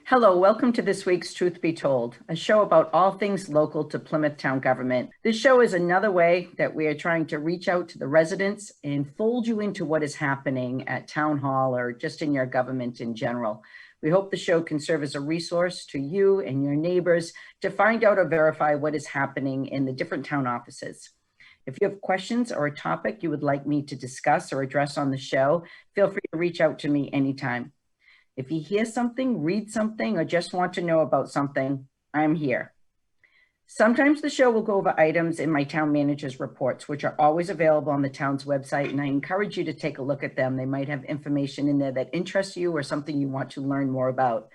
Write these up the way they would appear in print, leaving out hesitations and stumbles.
Hello, welcome to this week's Truth Be Told, a show about all things local to Plymouth town government. This show is another way that we are trying to reach out to the residents and fold you into what is happening at town hall or just in your government in general. We hope the show can serve as a resource to you and your neighbors to find out or verify what is happening in the different town offices. If you have questions or a topic you would like me to discuss or address on the show, feel free to reach out to me anytime. If you hear something, read something, or just want to know about something, I'm here. Sometimes the show will go over items in my town manager's reports, which are always available on the town's website, and I encourage you to take a look at them. They might have information in there that interests you or something you want to learn more about.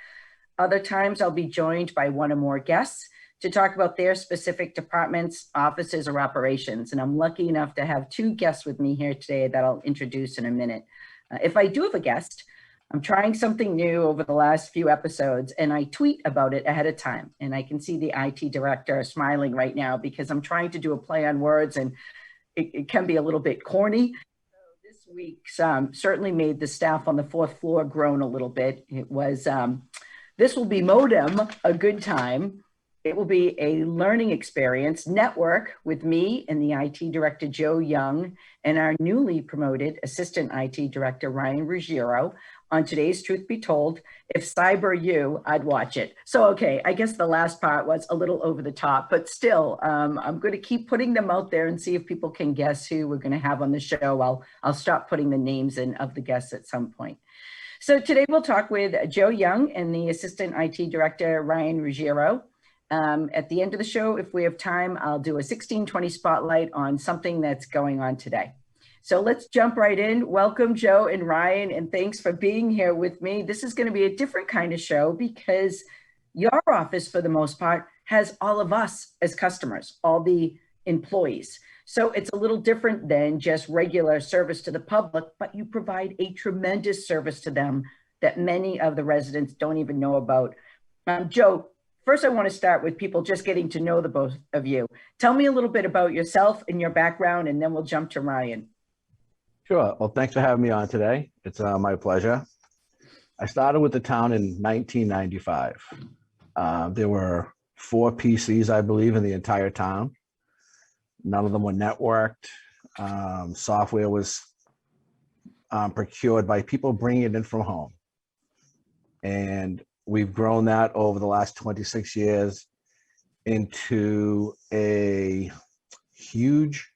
Other times I'll be joined by one or more guests to talk about their specific departments, offices, or operations. And I'm lucky enough to have two guests with me here today that I'll introduce in a minute. If I do have a guest, I'm trying something new over the last few episodes, and I tweet about it ahead of time. And I can see the IT director smiling right now because I'm trying to do a play on words, and it can be a little bit corny. So this week's certainly made the staff on the fourth floor groan a little bit. It was, this will be modem, a good time. It will be a learning experience network with me and the IT director, Joe Young, and our newly promoted Assistant IT director, Ryan Ruggeiro, on today's Truth Be Told. If cyber you, I'd watch it. So, okay, I guess the last part was a little over the top, but still, I'm going to keep putting them out there and see if people can guess who we're going to have on the show. I'll stop putting the names in of the guests at some point. So today we'll talk with Joe Young and the Assistant IT Director, Ryan Ruggeiro. At the end of the show, if we have time, I'll do a 1620 spotlight on something that's going on today. So let's jump right in. Welcome, Joe and Ryan, and thanks for being here with me. This is going to be a different kind of show because your office, for the most part, has all of us as customers, all the employees. So it's a little different than just regular service to the public, but you provide a tremendous service to them that many of the residents don't even know about. Joe, first I want to start with people just getting to know the both of you. Tell me a little bit about yourself and your background, and then we'll jump to Ryan. Sure. Well, thanks for having me on today. It's my pleasure. I started with the town in 1995. There were 4 PCs, I believe, in the entire town. None of them were networked. Software was procured by people bringing it in from home. And we've grown that over the last 26 years into a huge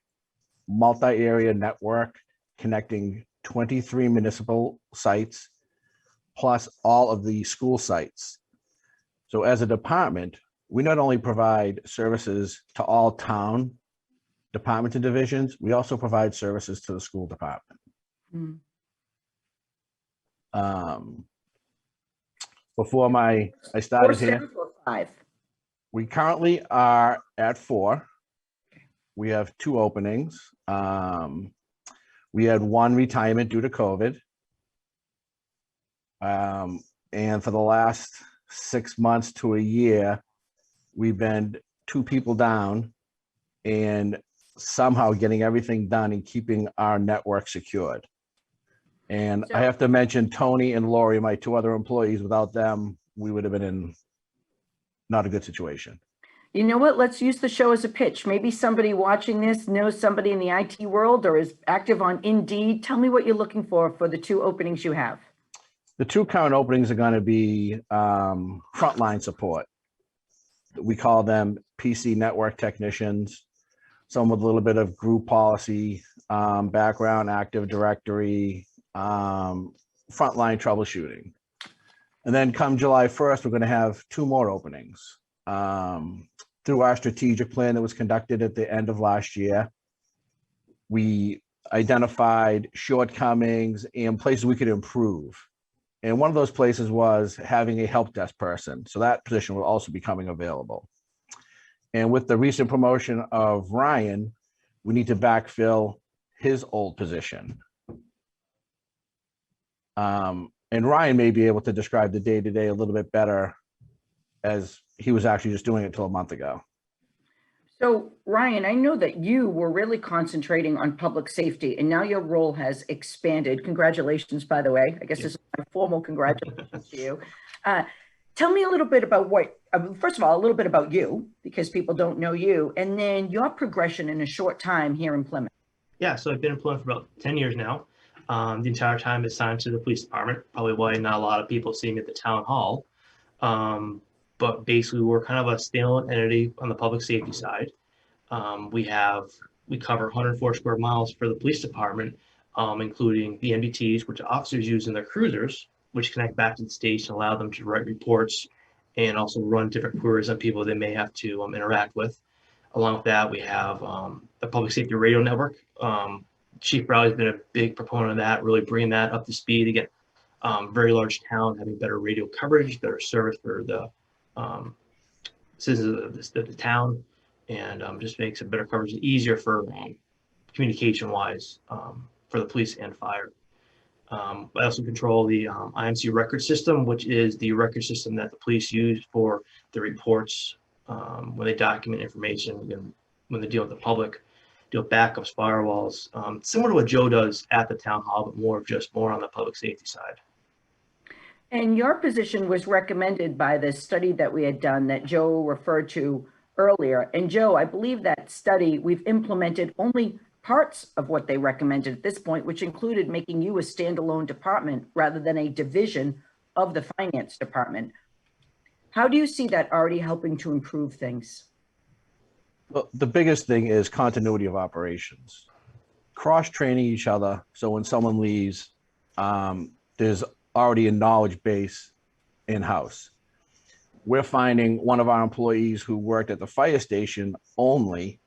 multi-area network connecting 23 municipal sites, plus all of the school sites. So as a department, we not only provide services to all town departments and divisions, we also provide services to the school department. Before I started here, 5. we currently are at 4. We have 2 openings. We had 1 retirement due to COVID. And for the last 6 months to a year, we've been 2 people down and somehow getting everything done and keeping our network secured. And I have to mention Tony and Lori, my 2 other employees. Without them, we would have been in not a good situation. You know what? Let's use the show as a pitch. Maybe somebody watching this knows somebody in the IT world or is active on Indeed. Tell me what you're looking for the 2 openings you have. The 2 current openings are going to be frontline support. We call them PC network technicians, some with a little bit of group policy background, Active Directory, frontline troubleshooting. And then come July 1st, we're going to have 2 more openings. Through our strategic plan that was conducted at the end of last year, we identified shortcomings and places we could improve. And one of those places was having a help desk person. So that position will also be coming available. And with the recent promotion of Ryan, we need to backfill his old position. And Ryan may be able to describe the day-to-day a little bit better, as he was actually just doing it till a month ago. So Ryan, I know that you were really concentrating on public safety and now your role has expanded. Congratulations, by the way. I guess this is my formal congratulations to you. Tell me a little bit about first of all, a little bit about you, because people don't know you, and then your progression in a short time here in Plymouth. Yeah, so I've been employed for about 10 years now. The entire time assigned to the police department, probably why not a lot of people see me at the town hall. Um, but basically, we're kind of a standalone entity on the public safety side. We cover 104 square miles for the police department, including the MDTs, which officers use in their cruisers, which connect back to the station, allow them to write reports and also run different queries on people they may have to interact with. Along with that, we have the public safety radio network. Chief Browley's been a big proponent of that, really bringing that up to speed. Again, very large town, having better radio coverage, better service for the citizens of the town, and just makes it better coverage and easier for communication-wise for the police and fire. I also control the IMC record system, which is the record system that the police use for the reports when they document information, and when they deal with the public, deal with backups, firewalls, similar to what Joe does at the town hall, but more on the public safety side. And your position was recommended by the study that we had done that Joe referred to earlier. And Joe, I believe that study, we've implemented only parts of what they recommended at this point, which included making you a standalone department rather than a division of the finance department. How do you see that already helping to improve things? Well, the biggest thing is continuity of operations, cross-training each other. So when someone leaves, there's already a knowledge base in-house. We're finding one of our employees who worked at the fire station only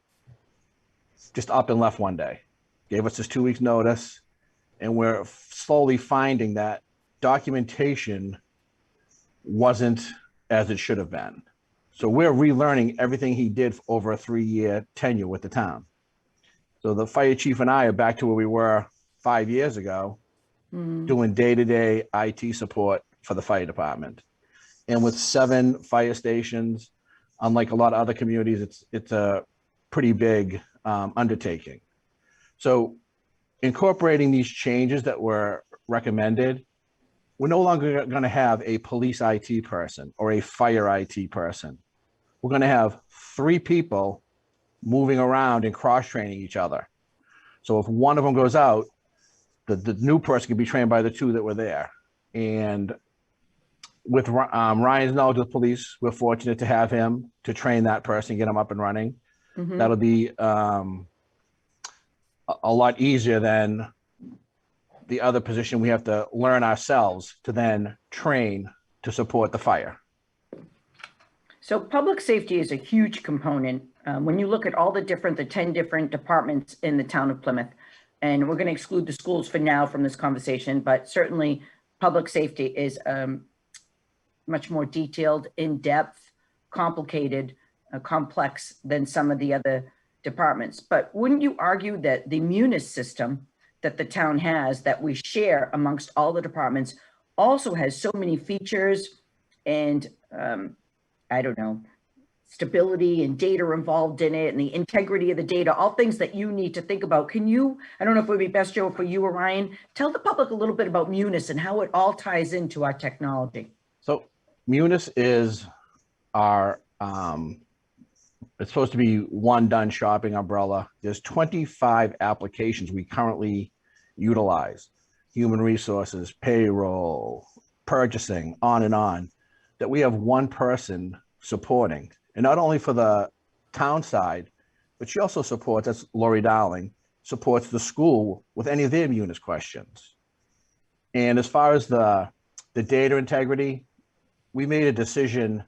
just up and left one day, gave us his 2 weeks notice, and we're slowly finding that documentation wasn't as it should have been. So we're relearning everything he did for over a 3-year tenure with the town. So the fire chief and I are back to where we were 5 years ago, doing day-to-day IT support for the fire department. And with 7 fire stations, unlike a lot of other communities, it's a pretty big undertaking. So incorporating these changes that were recommended, we're no longer going to have a police IT person or a fire IT person. We're going to have 3 people moving around and cross-training each other. So if one of them goes out, the new person can be trained by the 2 that were there. And with Ryan's knowledge of the police, we're fortunate to have him to train that person, get him up and running. That'll be a lot easier than the other position we have to learn ourselves to then train to support the fire. So public safety is a huge component. When you look at all the 10 different departments in the town of Plymouth, and we're going to exclude the schools for now from this conversation, but certainly public safety is much more detailed, in-depth, complicated, complex than some of the other departments. But wouldn't you argue that the munis system that the town has, that we share amongst all the departments, also has so many features and I don't know, stability and data involved in it, and the integrity of the data, all things that you need to think about. Can you, I don't know if it would be best, Joe, for you or Ryan, tell the public a little bit about munis and how it all ties into our technology? So munis is our, it's supposed to be one done shopping umbrella. There's 25 applications we currently utilize: human resources, payroll, purchasing, on and on, that we have one person supporting. And not only for the town side, but she also supports, that's Lori Dowling, supports the school with any of their munis questions. And as far as the data integrity, we made a decision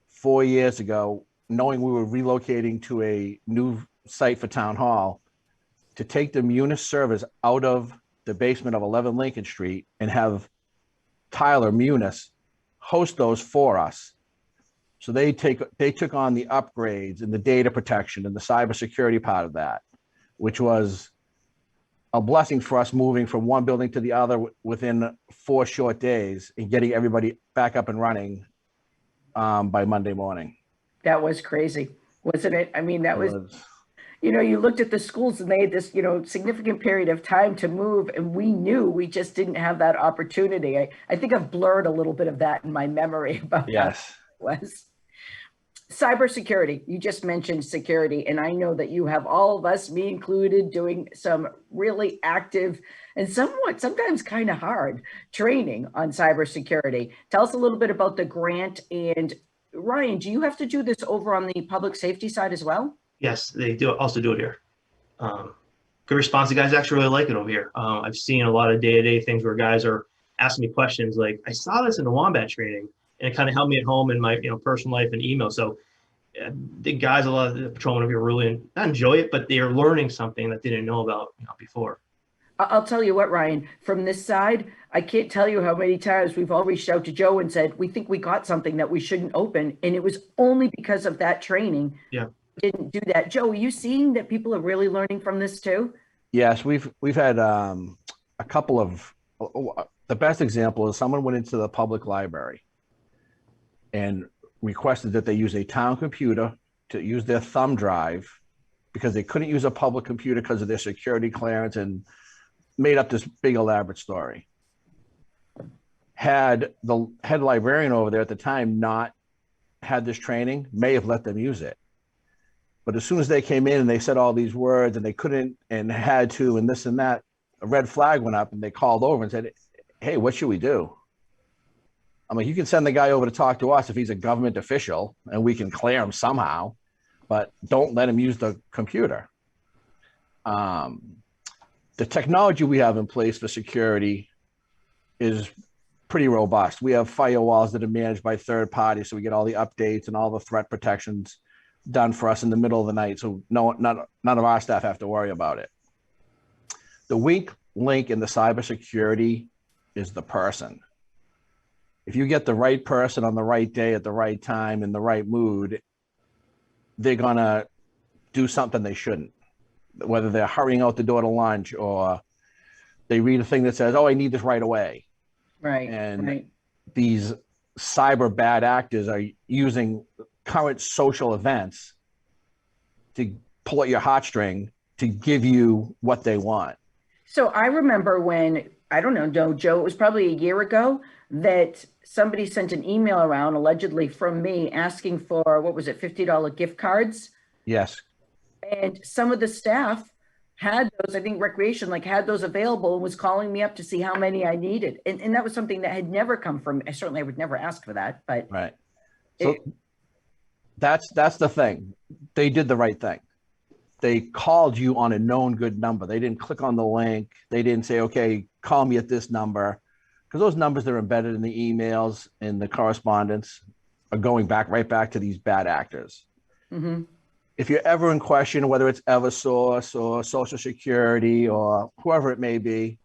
4 years ago, knowing we were relocating to a new site for town hall, to take the munis servers out of the basement of 11 Lincoln Street and have Tyler Munis host those for us. So they took on the upgrades and the data protection and the cybersecurity part of that, which was a blessing for us, moving from one building to the other within 4 short days and getting everybody back up and running by Monday morning. That was crazy, wasn't it? I mean, that was, you looked at the schools and they had this, significant period of time to move, and we knew we just didn't have that opportunity. I think I've blurred a little bit of that in my memory about how it Yes. was. Cybersecurity, you just mentioned security, and I know that you have all of us, me included, doing some really active and sometimes kind of hard training on cybersecurity. Tell us a little bit about the grant. And Ryan, do you have to do this over on the public safety side as well? Yes, they do also do it here. Good response. The guys actually really like it over here. I've seen a lot of day-to-day things where guys are asking me questions like, I saw this in the Wombat training, and it kind of helped me at home in my personal life and email. So the guys, a lot of the patrolmen over here really not enjoy it, but they are learning something that they didn't know about before. I'll tell you what, Ryan, from this side, I can't tell you how many times we've all reached out to Joe and said, we think we got something that we shouldn't open. And it was only because of that training. Yeah. Didn't do that. Joe, are you seeing that people are really learning from this too? Yes, we've had a couple of, the best example is someone went into the public library and requested that they use a town computer to use their thumb drive because they couldn't use a public computer because of their security clearance, and made up this big elaborate story. Had the head librarian over there at the time not had this training, may have let them use it. But as soon as they came in and they said all these words and they couldn't and had to and this and that, a red flag went up and they called over and said, hey, what should we do? I'm like, you can send the guy over to talk to us if he's a government official and we can clear him somehow, but don't let him use the computer. The technology we have in place for security is pretty robust. We have firewalls that are managed by third parties, so we get all the updates and all the threat protections done for us in the middle of the night, so none of our staff have to worry about it. The weak link in the cybersecurity is the person. If you get the right person on the right day at the right time in the right mood, they're gonna do something they shouldn't. Whether they're hurrying out the door to lunch or they read a thing that says, oh, I need this right away. Right. And right. these cyber bad actors are using current social events to pull at your heartstring to give you what they want. So I remember when, I don't know, Joe, it was probably a year ago that somebody sent an email around allegedly from me asking for, what was it, $50 gift cards? Yes. And some of the staff had those, I think recreation, had those available and was calling me up to see how many I needed. And that was something that had never come from, certainly I would never ask for that, but. Right. So that's the thing. They did the right thing. They called you on a known good number. They didn't click on the link. They didn't say, okay, call me at this number. Because those numbers that are embedded in the emails and the correspondence are going right back to these bad actors. Mm-hmm. If you're ever in question, whether it's Eversource or Social Security or whoever it may be,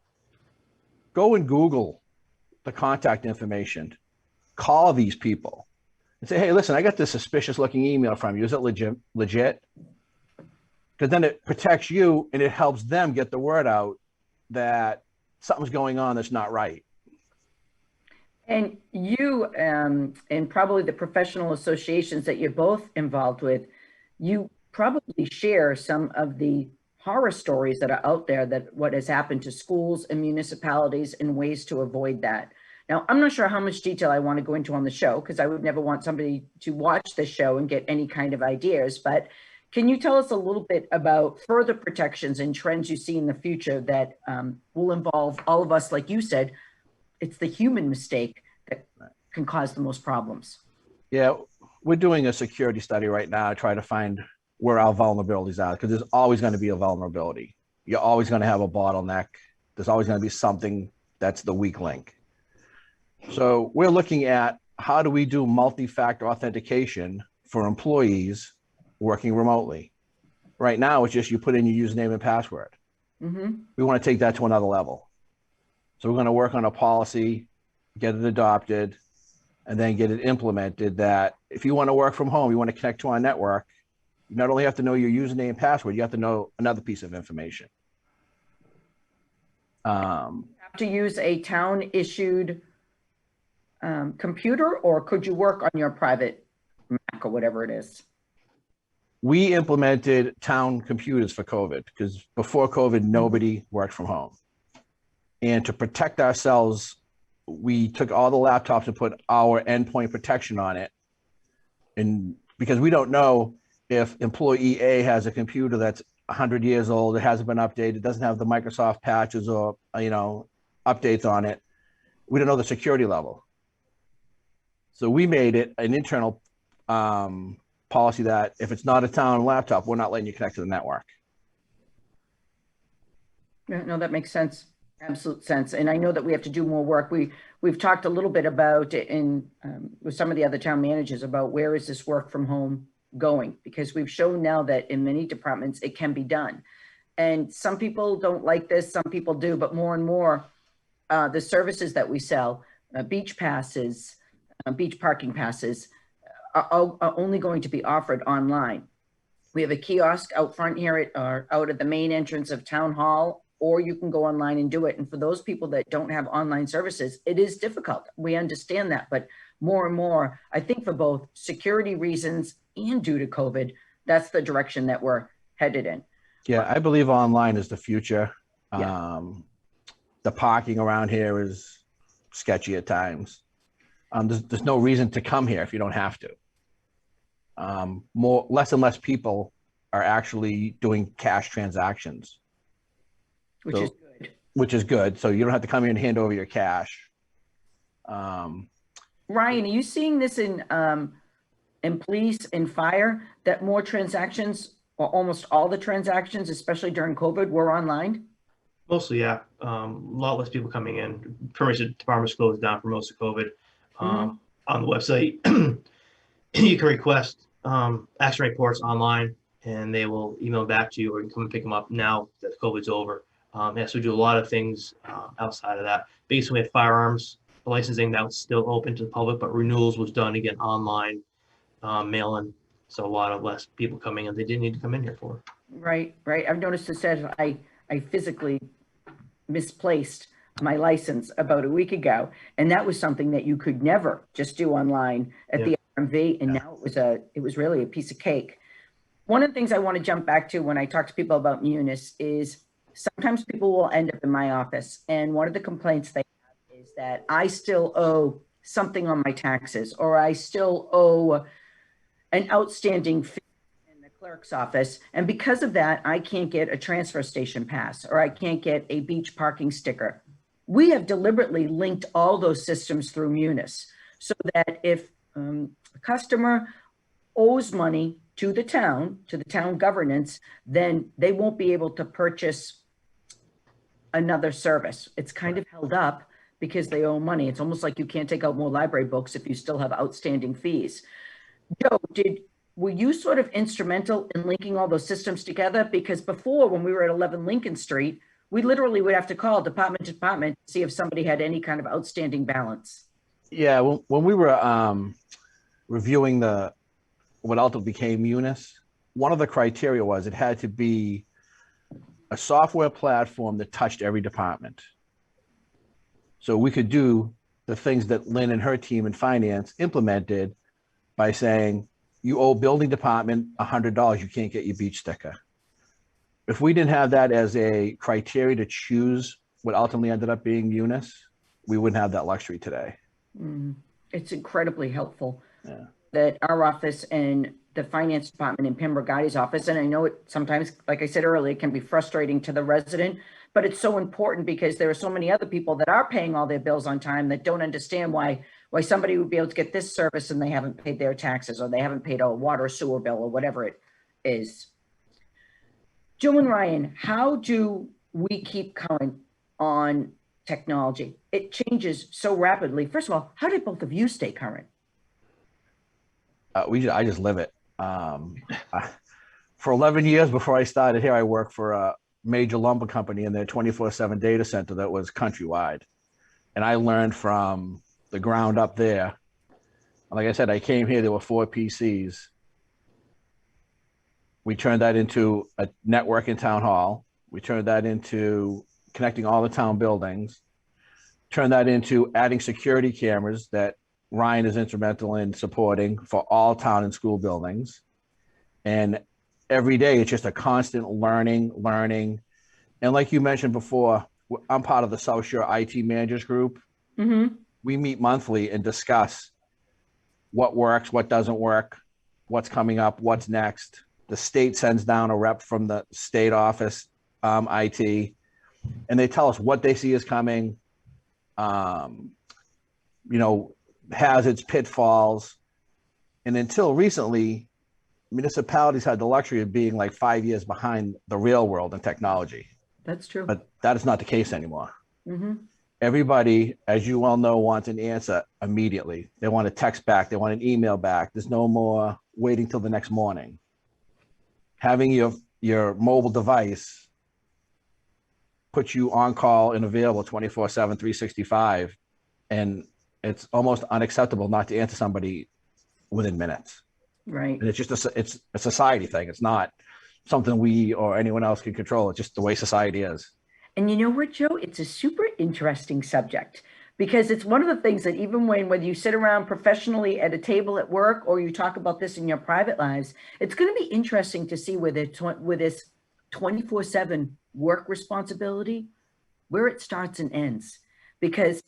go and Google the contact information. Call these people and say, hey, listen, I got this suspicious looking email from you. Is it legit? Because then it protects you and it helps them get the word out that something's going on that's not right. And you and probably the professional associations that you're both involved with, you probably share some of the horror stories that are out there, that what has happened to schools and municipalities and ways to avoid that. Now, I'm not sure how much detail I want to go into on the show, because I would never want somebody to watch the show and get any kind of ideas, but can you tell us a little bit about further protections and trends you see in the future that will involve all of us? Like you said, it's the human mistake that can cause the most problems. Yeah, we're doing a security study right now, trying to find where our vulnerabilities are, because there's always going to be a vulnerability. You're always going to have a bottleneck. There's always going to be something that's the weak link. So we're looking at how do we do multi-factor authentication for employees working remotely. Right now, it's just you put in your username and password. Mm-hmm. We want to take that to another level. So we're going to work on a policy, get it adopted, and then get it implemented that if you want to work from home, you want to connect to our network, you not only have to know your username and password, you have to know another piece of information. You have to use a town-issued computer, or could you work on your private Mac or whatever it is? we implemented town computers for COVID because before COVID, nobody worked from home. And to protect ourselves, we took all the laptops and put our endpoint protection on it. And because we don't know if employee A has a computer that's 100 years old, it hasn't been updated, doesn't have the Microsoft patches or, updates on it. We don't know the security level. So we made it an internal policy that if it's not a town laptop, we're not letting you connect to the network. Yeah, no, that makes sense. Absolute sense. And I know that we have to do more work. We've talked a little bit about it in with some of the other town managers about where is this work from home going, because we've shown now that in many departments it can be done. And some people don't like this, some people do, but more and more the services that we sell, beach passes, beach parking passes, are only going to be offered online. We have a kiosk out front here out at the main entrance of Town Hall, or you can go online and do it. And for those people that don't have online services, it is difficult. We understand that, but more and more, I think for both security reasons and due to COVID, that's the direction that we're headed in. Yeah, I believe online is the future. Yeah. The parking around here is sketchy at times. There's no reason to come here if you don't have to. Less and less people are actually doing cash transactions. Which is good. So you don't have to come in and hand over your cash. Ryan, are you seeing this in police and fire, that more transactions, or almost all the transactions, especially during COVID, were online? Mostly, yeah. A lot less people coming in. Pretty much the department's closed down for most of COVID. On the website, you can request action reports online, and they will email back to you, or you can come and pick them up now that COVID's over. So we do a lot of things outside of that. Basically, at firearms licensing, that was still open to the public, but renewals was done again online, mail-in. So a lot of less people coming in. They didn't need to come in here for. Right. I've noticed it says I physically misplaced my license about a week ago, and that was something that you could never just do online at the RMV, and now it was really a piece of cake. One of the things I want to jump back to when I talk to people about Munis is sometimes people will end up in my office, and one of the complaints they have is that I still owe something on my taxes, or I still owe an outstanding fee in the clerk's office, and because of that, I can't get a transfer station pass, or I can't get a beach parking sticker. We have deliberately linked all those systems through Munis so that if a customer owes money to the town governance, then they won't be able to purchase another service. It's kind of held up because they owe money. It's almost like you can't take out more library books if you still have outstanding fees. Joe, were you sort of instrumental in linking all those systems together? Because before, when we were at 11 Lincoln Street, we literally would have to call department to department to see if somebody had any kind of outstanding balance. Yeah, when we were reviewing what ultimately became Munis, one of the criteria was it had to be a software platform that touched every department. So we could do the things that Lynn and her team in finance implemented by saying, you owe building department $100, you can't get your beach sticker. If we didn't have that as a criteria to choose what ultimately ended up being Munis, we wouldn't have that luxury today. It's incredibly helpful that our office and the finance department in Pembroke Guy's office, and I know it sometimes, like I said earlier, it can be frustrating to the resident, but it's so important because there are so many other people that are paying all their bills on time that don't understand why somebody would be able to get this service and they haven't paid their taxes, or they haven't paid a water or sewer bill, or whatever it is. Joe and Ryan, how do we keep current on technology? It changes so rapidly. First of all, how did both of you stay current? I just live it. For 11 years before I started here, I worked for a major lumber company in their 24/7 data center that was countrywide. And I learned from the ground up there. Like I said, I came here, there were 4 PCs. We turned that into a network in town hall. We turned that into connecting all the town buildings, turned that into adding security cameras that Ryan is instrumental in supporting for all town and school buildings. And every day it's just a constant learning. And like you mentioned before, I'm part of the South Shore IT managers group. Mm-hmm. We meet monthly and discuss what works, what doesn't work, what's coming up, what's next. The state sends down a rep from the state office, IT, and they tell us what they see is coming, hazards, pitfalls. And until recently, municipalities had the luxury of being like 5 years behind the real world in technology. That's true. But that is not the case anymore. Mm-hmm. Everybody, as you well know, wants an answer immediately. They want a text back. They want an email back. There's no more waiting till the next morning. Having your mobile device put you on call and available 24/7, 365. And it's almost unacceptable not to answer somebody within minutes. Right. And it's just it's a society thing. It's not something we or anyone else can control. It's just the way society is. And you know what, Joe? It's a super interesting subject because it's one of the things that even whether you sit around professionally at a table at work or you talk about this in your private lives, it's going to be interesting to see with this 24/7 work responsibility, where it starts and ends. Because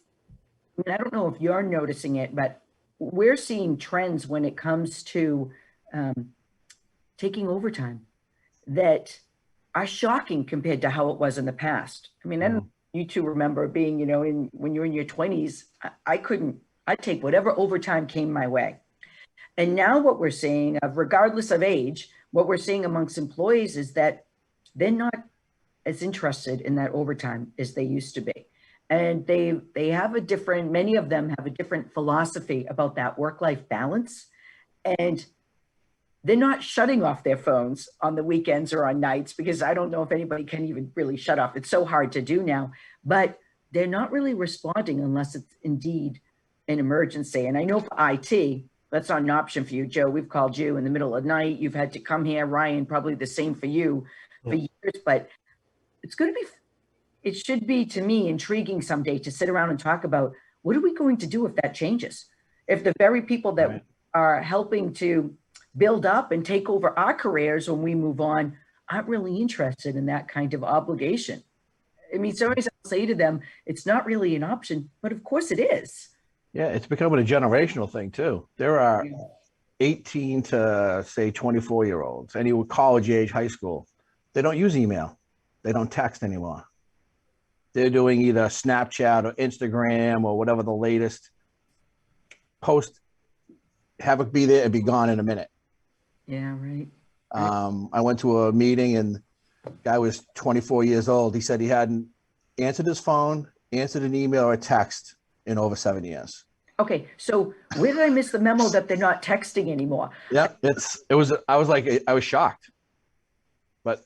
I don't know if you're noticing it, but we're seeing trends when it comes to taking overtime that are shocking compared to how it was in the past. I mean, I don't know if you two remember being, when you're in your 20s, I'd take whatever overtime came my way. And now what we're seeing, regardless of age, what we're seeing amongst employees is that they're not as interested in that overtime as they used to be. And they have many of them have a different philosophy about that work-life balance. And they're not shutting off their phones on the weekends or on nights, because I don't know if anybody can even really shut off. It's so hard to do now, but they're not really responding unless it's indeed an emergency. And I know for IT, that's not an option for you, Joe. We've called you in the middle of the night. You've had to come here, Ryan, probably the same for you for years, but it should be, to me, intriguing someday to sit around and talk about what are we going to do if that changes? If the very people that are helping to build up and take over our careers when we move on aren't really interested in that kind of obligation. I mean, somebody's will say to them, it's not really an option, but of course it is. Yeah, it's becoming a generational thing too. There are 18 to say 24-year-olds, any college age, high school. They don't use email. They don't text anymore. They're doing either Snapchat or Instagram or whatever the latest post, have it be there and be gone in a minute. Yeah, right. I went to a meeting and the guy was 24 years old. He said he hadn't answered his phone, answered an email or a text in over 7 years. Okay, so where did I miss the memo that they're not texting anymore? Yeah, I was shocked. But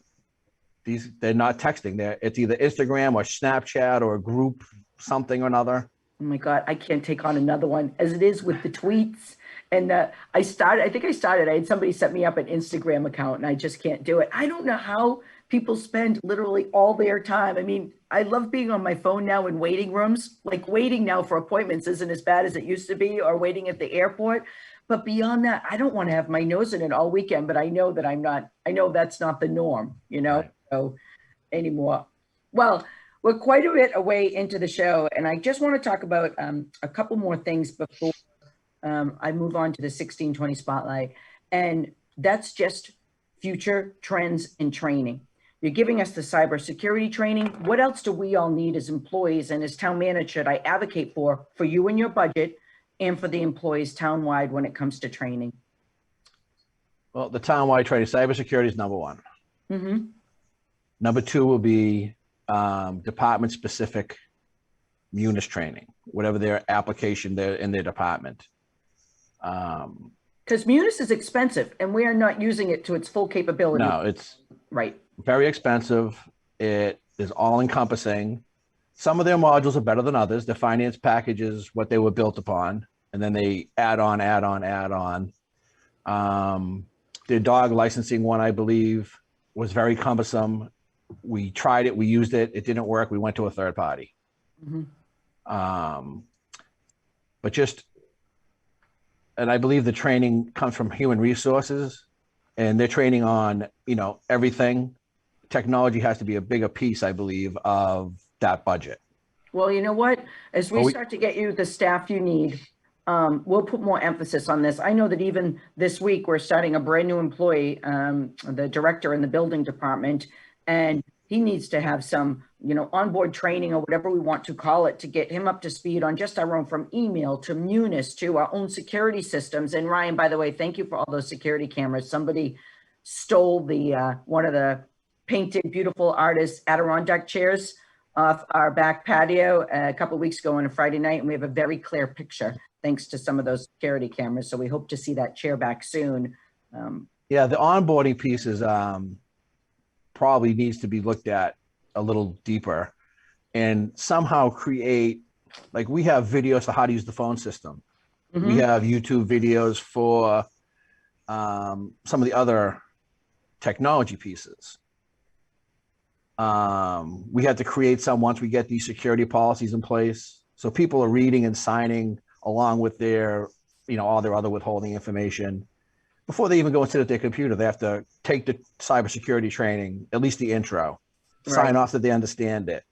they're not texting. It's either Instagram or Snapchat or a group, something or another. Oh my God, I can't take on another one as it is with the tweets. And I had somebody set me up an Instagram account and I just can't do it. I don't know how people spend literally all their time. I mean, I love being on my phone now in waiting rooms. Like waiting now for appointments isn't as bad as it used to be, or waiting at the airport. But beyond that, I don't want to have my nose in it all weekend, but I know that's not the norm, Right. so anymore. Well, we're quite a bit away into the show, and I just want to talk about a couple more things before I move on to the 1620 spotlight. And that's just future trends in training. You're giving us the cybersecurity training. What else do we all need as employees and as town manager should I advocate for you and your budget and for the employees townwide when it comes to training? Well, the townwide training, cybersecurity is number one. Mm-hmm. Number two will be department-specific Munis training, whatever their application they're in their department. Because Munis is expensive and we are not using it to its full capability. No, it's right. Very expensive. It is all-encompassing. Some of their modules are better than others. The finance package is what they were built upon, and then they add on. Their dog licensing one, I believe, was very cumbersome. We tried it, we used it, it didn't work. We went to a third party. Mm-hmm. And I believe the training comes from human resources. and they're training on, everything. Technology has to be a bigger piece, I believe, of that budget. Well, you know what? As we start to get you the staff you need, we'll put more emphasis on this. I know that even this week, we're starting a brand new employee, the director in the building department, and he needs to have some, onboard training or whatever we want to call it to get him up to speed on just our own, from email to Munis to our own security systems. And Ryan, by the way, thank you for all those security cameras. Somebody stole the one of the painted, beautiful artist Adirondack chairs off our back patio a couple of weeks ago on a Friday night, and we have a very clear picture thanks to some of those security cameras. So we hope to see that chair back soon. Yeah, the onboarding piece is probably needs to be looked at a little deeper, and somehow create, like, we have videos for how to use the phone system. Mm-hmm. We have YouTube videos for some of the other technology pieces. We had to create some once we get these security policies in place, so people are reading and signing along with their, all their other withholding information. Before they even go and sit at their computer, they have to take the cybersecurity training, at least the intro, sign off that they understand it.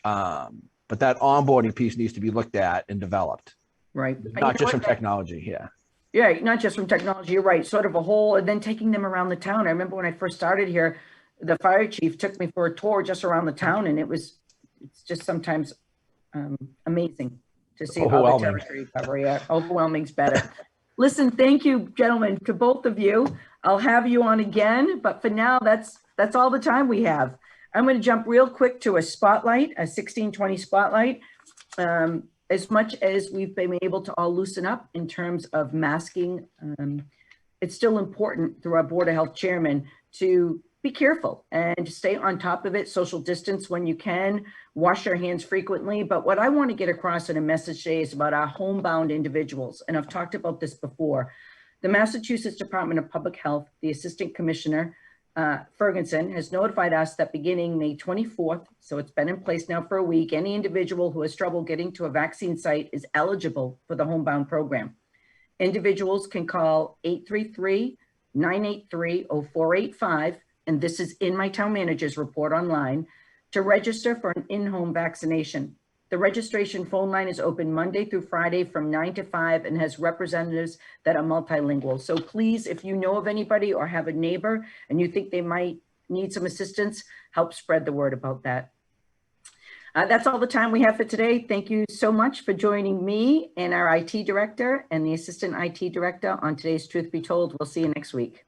But that onboarding piece needs to be looked at and developed. Right. Not just from technology. Yeah. Yeah, not just from technology. You're right. Sort of a whole, and then taking them around the town. I remember when I first started here, the fire chief took me for a tour just around the town, and it's just sometimes amazing to see all the territory cover. Yeah, overwhelming's better. Listen, thank you, gentlemen, to both of you. I'll have you on again, but for now, that's all the time we have. I'm going to jump real quick to a spotlight, a 1620 spotlight. As much as we've been able to all loosen up in terms of masking, it's still important through our Board of Health chairman to be careful and stay on top of it, social distance when you can, wash your hands frequently. But what I want to get across in a message today is about our homebound individuals. And I've talked about this before. The Massachusetts Department of Public Health, the Assistant Commissioner, Ferguson, has notified us that beginning May 24th, so it's been in place now for a week, any individual who has trouble getting to a vaccine site is eligible for the homebound program. Individuals can call 833-983-0485, and this is in my town manager's report online, to register for an in-home vaccination. The registration phone line is open Monday through Friday from 9 to 5 and has representatives that are multilingual. So please, if you know of anybody or have a neighbor and you think they might need some assistance, help spread the word about that. That's all the time we have for today. Thank you so much for joining me and our IT director and the Assistant IT director on today's Truth Be Told. We'll see you next week.